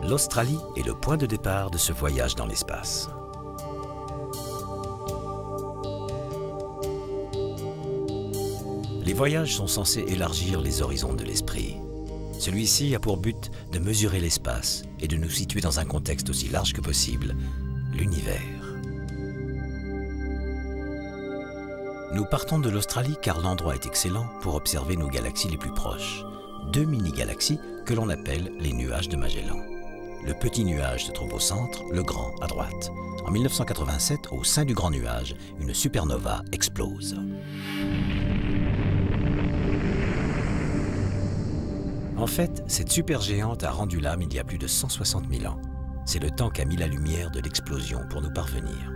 L'Australie est le point de départ de ce voyage dans l'espace. Les voyages sont censés élargir les horizons de l'esprit. Celui-ci a pour but de mesurer l'espace et de nous situer dans un contexte aussi large que possible, l'univers. Nous partons de l'Australie car l'endroit est excellent pour observer nos galaxies les plus proches. Deux mini-galaxies que l'on appelle les nuages de Magellan. Le petit nuage se trouve au centre, le grand à droite. En 1987, au sein du grand nuage, une supernova explose. En fait, cette supergéante a rendu l'âme il y a plus de 160 000 ans. C'est le temps qu'a mis la lumière de l'explosion pour nous parvenir.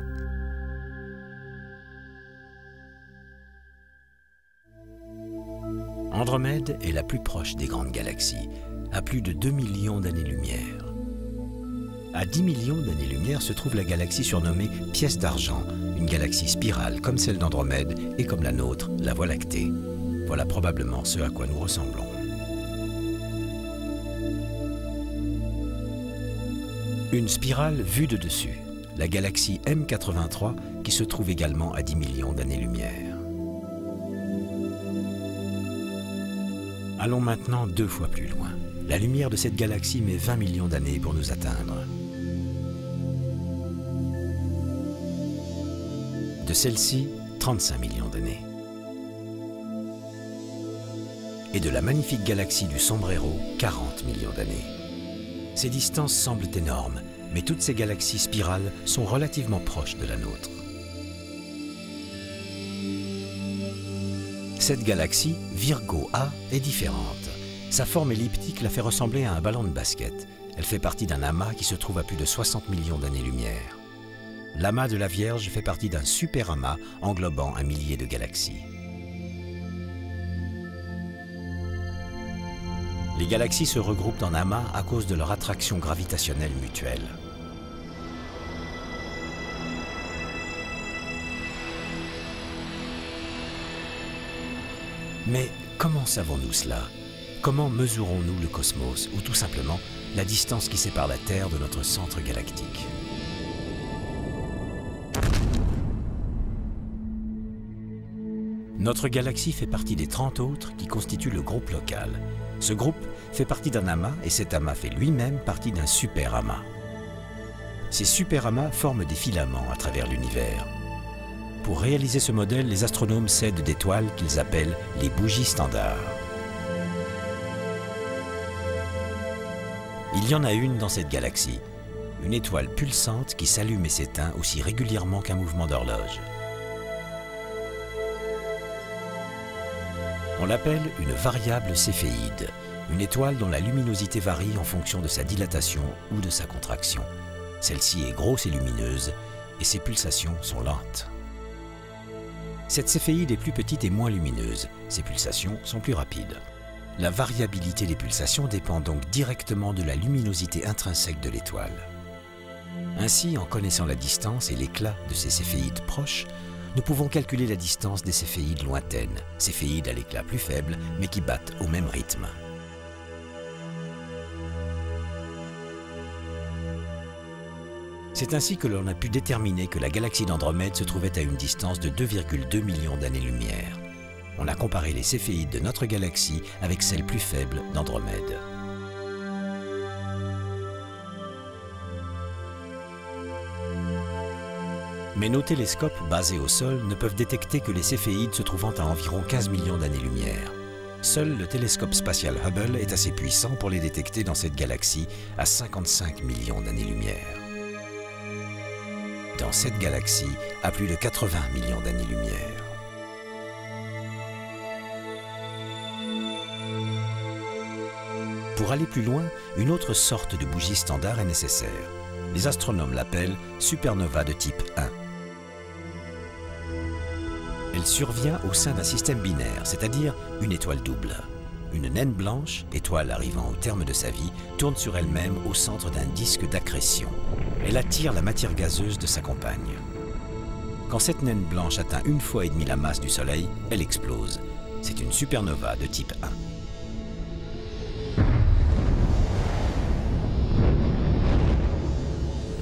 Andromède est la plus proche des grandes galaxies, à plus de 2 millions d'années-lumière. À 10 millions d'années-lumière se trouve la galaxie surnommée Pièce d'argent, une galaxie spirale comme celle d'Andromède et comme la nôtre, la Voie lactée. Voilà probablement ce à quoi nous ressemblons. Une spirale vue de dessus, la galaxie M83 qui se trouve également à 10 millions d'années-lumière. Allons maintenant 2 fois plus loin. La lumière de cette galaxie met 20 millions d'années pour nous atteindre. De celle-ci, 35 millions d'années. Et de la magnifique galaxie du Sombrero, 40 millions d'années. Ces distances semblent énormes, mais toutes ces galaxies spirales sont relativement proches de la nôtre. Cette galaxie, Virgo A, est différente. Sa forme elliptique la fait ressembler à un ballon de basket. Elle fait partie d'un amas qui se trouve à plus de 60 millions d'années-lumière. L'amas de la Vierge fait partie d'un super amas englobant un millier de galaxies. Les galaxies se regroupent en amas à cause de leur attraction gravitationnelle mutuelle. Mais comment savons-nous cela? Comment mesurons-nous le cosmos ou tout simplement la distance qui sépare la Terre de notre centre galactique? Notre galaxie fait partie des 30 autres qui constituent le groupe local. Ce groupe fait partie d'un amas et cet amas fait lui-même partie d'un super amas. Ces super amas forment des filaments à travers l'univers. Pour réaliser ce modèle, les astronomes s'aident d'étoiles qu'ils appellent les bougies standards. Il y en a une dans cette galaxie, une étoile pulsante qui s'allume et s'éteint aussi régulièrement qu'un mouvement d'horloge. On l'appelle une variable céphéide, une étoile dont la luminosité varie en fonction de sa dilatation ou de sa contraction. Celle-ci est grosse et lumineuse, et ses pulsations sont lentes. Cette céphéide est plus petite et moins lumineuse, ses pulsations sont plus rapides. La variabilité des pulsations dépend donc directement de la luminosité intrinsèque de l'étoile. Ainsi, en connaissant la distance et l'éclat de ces céphéides proches, nous pouvons calculer la distance des céphéides lointaines, céphéides à l'éclat plus faible, mais qui battent au même rythme. C'est ainsi que l'on a pu déterminer que la galaxie d'Andromède se trouvait à une distance de 2,2 millions d'années-lumière. On a comparé les céphéides de notre galaxie avec celles plus faibles d'Andromède. Mais nos télescopes basés au sol ne peuvent détecter que les céphéides se trouvant à environ 15 millions d'années-lumière. Seul le télescope spatial Hubble est assez puissant pour les détecter dans cette galaxie à 55 millions d'années-lumière. Dans cette galaxie, à plus de 80 millions d'années-lumière. Pour aller plus loin, une autre sorte de bougie standard est nécessaire. Les astronomes l'appellent supernova de type 1. Elle survient au sein d'un système binaire, c'est-à-dire une étoile double. Une naine blanche, étoile arrivant au terme de sa vie, tourne sur elle-même au centre d'un disque d'accrétion. Elle attire la matière gazeuse de sa compagne. Quand cette naine blanche atteint 1,5 fois la masse du Soleil, elle explose. C'est une supernova de type 1.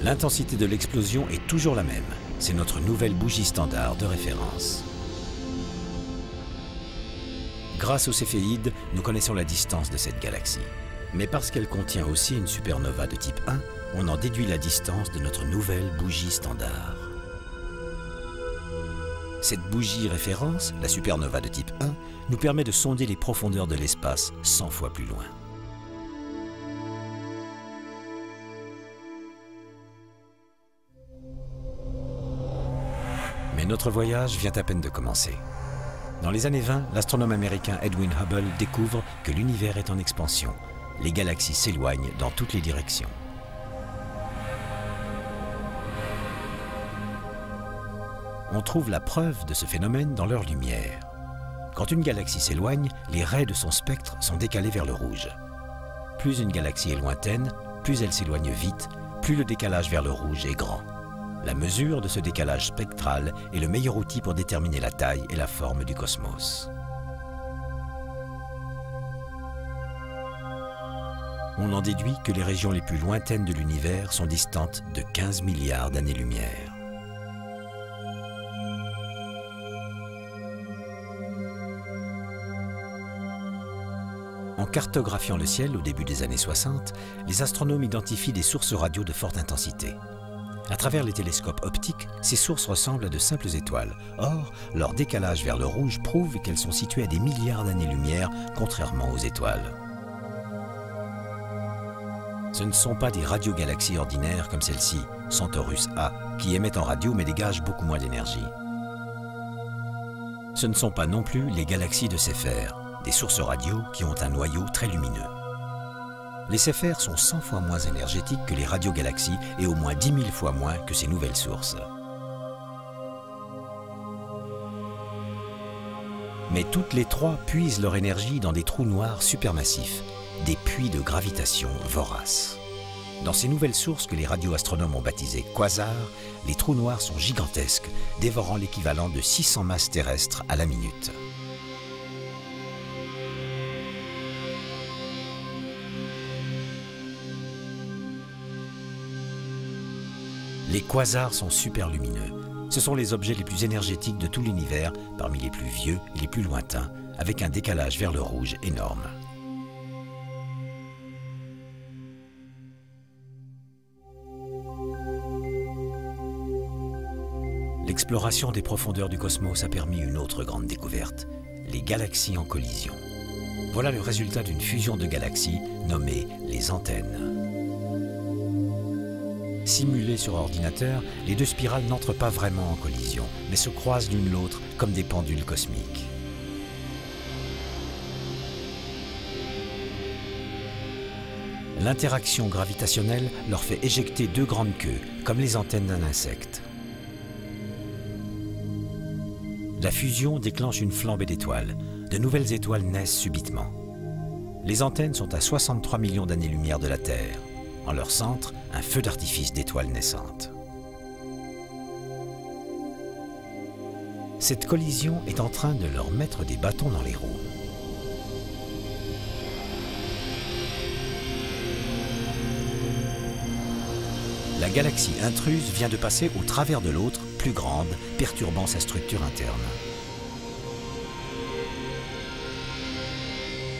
L'intensité de l'explosion est toujours la même. C'est notre nouvelle bougie standard de référence. Grâce aux céphéides, nous connaissons la distance de cette galaxie. Mais parce qu'elle contient aussi une supernova de type 1, on en déduit la distance de notre nouvelle bougie standard. Cette bougie référence, la supernova de type 1, nous permet de sonder les profondeurs de l'espace 100 fois plus loin. Mais notre voyage vient à peine de commencer. Dans les années 20, l'astronome américain Edwin Hubble découvre que l'univers est en expansion. Les galaxies s'éloignent dans toutes les directions. On trouve la preuve de ce phénomène dans leur lumière. Quand une galaxie s'éloigne, les raies de son spectre sont décalées vers le rouge. Plus une galaxie est lointaine, plus elle s'éloigne vite, plus le décalage vers le rouge est grand. La mesure de ce décalage spectral est le meilleur outil pour déterminer la taille et la forme du cosmos. On en déduit que les régions les plus lointaines de l'univers sont distantes de 15 milliards d'années-lumière. En cartographiant le ciel au début des années 60, les astronomes identifient des sources radio de forte intensité. À travers les télescopes optiques, ces sources ressemblent à de simples étoiles. Or, leur décalage vers le rouge prouve qu'elles sont situées à des milliards d'années-lumière, contrairement aux étoiles. Ce ne sont pas des radiogalaxies ordinaires comme celle-ci, Centaurus A, qui émettent en radio mais dégagent beaucoup moins d'énergie. Ce ne sont pas non plus les galaxies de Seyfert, des sources radio qui ont un noyau très lumineux. Les Seyfert sont 100 fois moins énergétiques que les radiogalaxies et au moins 10 000 fois moins que ces nouvelles sources. Mais toutes les trois puisent leur énergie dans des trous noirs supermassifs, des puits de gravitation voraces. Dans ces nouvelles sources que les radioastronomes ont baptisées quasars, les trous noirs sont gigantesques, dévorant l'équivalent de 600 masses terrestres à la minute. Les quasars sont super lumineux. Ce sont les objets les plus énergétiques de tout l'univers, parmi les plus vieux et les plus lointains, avec un décalage vers le rouge énorme. L'exploration des profondeurs du cosmos a permis une autre grande découverte, les galaxies en collision. Voilà le résultat d'une fusion de galaxies nommée les antennes. Simulées sur ordinateur, les deux spirales n'entrent pas vraiment en collision, mais se croisent l'une l'autre comme des pendules cosmiques. L'interaction gravitationnelle leur fait éjecter deux grandes queues, comme les antennes d'un insecte. La fusion déclenche une flambée d'étoiles. De nouvelles étoiles naissent subitement. Les antennes sont à 63 millions d'années-lumière de la Terre. En leur centre, un feu d'artifice d'étoiles naissantes. Cette collision est en train de leur mettre des bâtons dans les roues. La galaxie intruse vient de passer au travers de l'autre, plus grande, perturbant sa structure interne.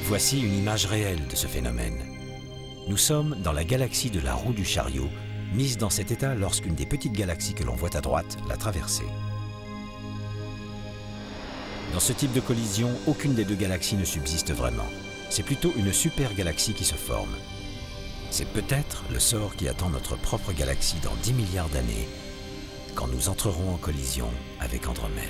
Voici une image réelle de ce phénomène. Nous sommes dans la galaxie de la roue du chariot, mise dans cet état lorsqu'une des petites galaxies que l'on voit à droite l'a traversée. Dans ce type de collision, aucune des deux galaxies ne subsiste vraiment. C'est plutôt une super-galaxie qui se forme. C'est peut-être le sort qui attend notre propre galaxie dans 10 milliards d'années, quand nous entrerons en collision avec Andromède.